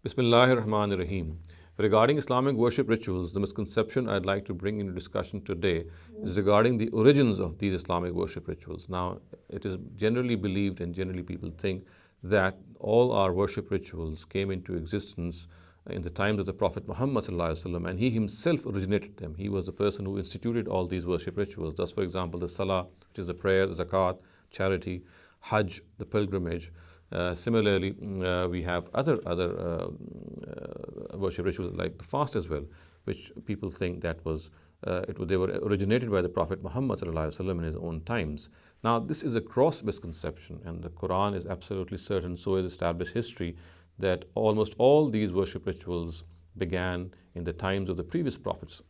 Bismillahir Rahmanir Rahim. Regarding Islamic worship rituals, the misconception I'd like to bring into discussion today is regarding the origins of these Islamic worship rituals. Now, it is generally believed and generally people think that all our worship rituals came into existence in the times of the Prophet Muhammad ﷺ, and he himself originated them. He was the person who instituted all these worship rituals. Thus, for example, the Salah, which is the prayer, the Zakat, charity, Hajj, the pilgrimage. Similarly, we have other worship rituals like the fast as well, which people think that they were originated by the Prophet Muhammad ﷺ in his own times. Now, this is a gross misconception, and the Quran is absolutely certain, so is established history, that almost all these worship rituals began in the times of the previous prophets.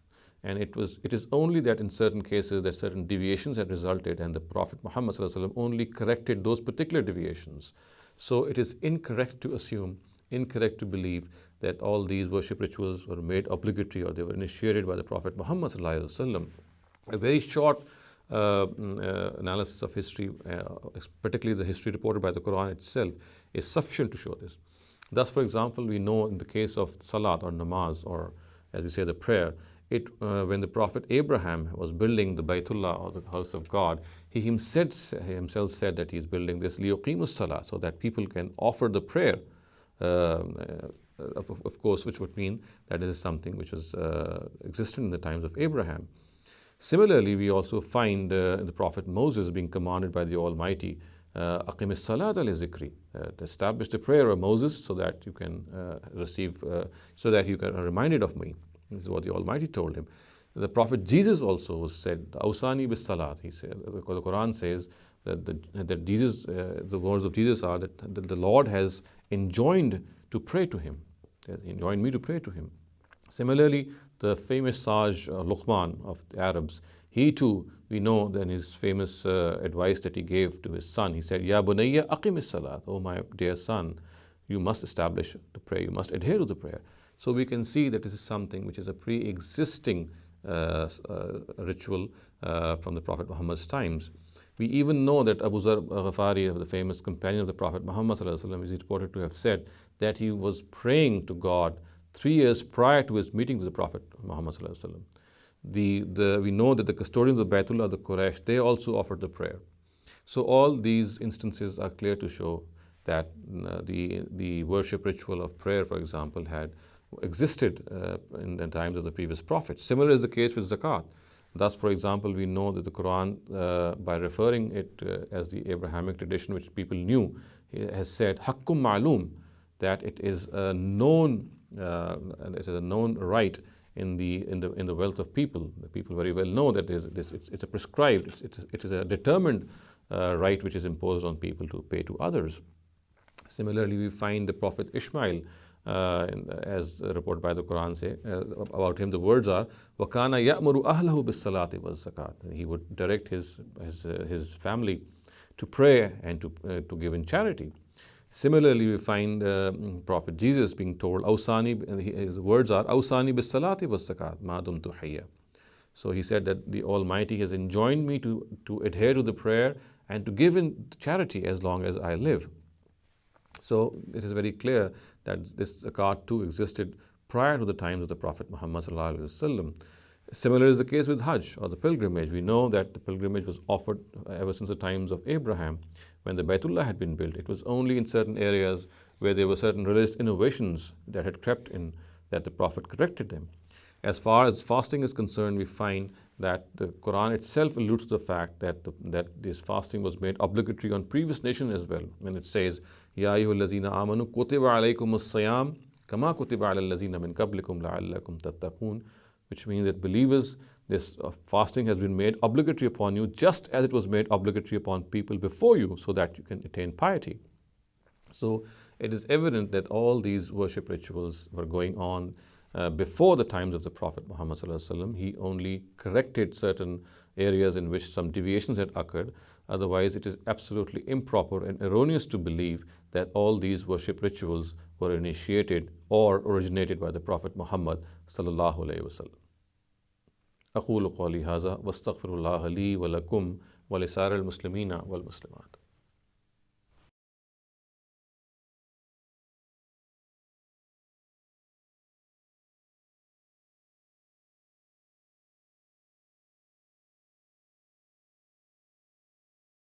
And it is only that in certain cases that certain deviations had resulted, and the Prophet Muhammad ﷺ only corrected those particular deviations. So it is incorrect to assume, incorrect to believe that all these worship rituals were made obligatory or they were initiated by the Prophet Muhammad ﷺ. A very short analysis of history, particularly the history reported by the Quran itself, is sufficient to show this. Thus, for example, we know in the case of Salat or Namaz, or as we say the prayer, when the Prophet Abraham was building the Baytullah, or the house of God, he himself said that he is building this liyuqimus salah, so that people can offer the prayer, of course, which would mean that this is something which was existent in the times of Abraham. Similarly, we also find the Prophet Moses being commanded by the Almighty, aqimis salat li zikri, to establish the prayer of Moses so that you can so that you are reminded of me. This is what the Almighty told him. The Prophet Jesus also was said, Awsani bis salat. He said, the Quran says that Jesus, the words of Jesus are that the Lord has enjoined to pray to him. He has enjoined me to pray to him. Similarly, the famous sage Luqman of the Arabs, he too, we know that his famous advice that he gave to his son, he said, Ya bunayya aqimis salat, oh my dear son, you must establish the prayer, you must adhere to the prayer. So we can see that this is something which is a pre-existing ritual from the Prophet Muhammad's times. We even know that Abu Zar Ghafari, the famous companion of the Prophet Muhammad ﷺ, is reported to have said that he was praying to God 3 years prior to his meeting with the Prophet Muhammad ﷺ. We know that the custodians of Baytullah, the Quraysh, they also offered the prayer. So all these instances are clear to show that the worship ritual of prayer, for example, had existed in the times of the previous prophets. Similar is the case with zakat. Thus, for example, we know that the Quran, by referring it as the Abrahamic tradition, which people knew, has said hakkum ma'lum, that it is a known right in the wealth of people. The people very well know that it's a prescribed, it is a determined right which is imposed on people to pay to others. Similarly, we find the Prophet Ishmael, as reported by the Quran say about him, the words are وَكَانَ يَأْمُرُ أَهْلَهُ بِالصَّلَاةِ وَالزَّكَاةِ. He would direct his family to pray and to give in charity. Similarly, we find Prophet Jesus being told, his words are أَوْصَانِي بِالصَّلَاةِ وَالزَّكَاةِ مَا دُمْتُ حَيًّا. So he said that the Almighty has enjoined me to adhere to the prayer and to give in charity as long as I live. So it is very clear that this zakat too existed prior to the times of the Prophet Muhammad ﷺ. Similar is the case with Hajj, or the pilgrimage. We know that the pilgrimage was offered ever since the times of Abraham, when the Baytullah had been built. It was only in certain areas where there were certain religious innovations that had crept in that the Prophet corrected them. As far as fasting is concerned, we find that the Quran itself alludes to the fact that this fasting was made obligatory on previous nations as well, when it says, Ya ayyuhallazina amanu kutiba alaykumus siyam kama kutiba alal lazina min qablikum la'allakum tattaqun, which means that believers, this fasting has been made obligatory upon you, just as it was made obligatory upon people before you, so that you can attain piety. So it is evident that all these worship rituals were going on before the times of the Prophet Muhammad ﷺ. He only corrected certain areas in which some deviations had occurred. Otherwise, it is absolutely improper and erroneous to believe that all these worship rituals were initiated or originated by the Prophet Muhammad ﷺ. أقول قولي هذا واستغفر الله لي ولكم ولسائر المسلمين والمسلمات.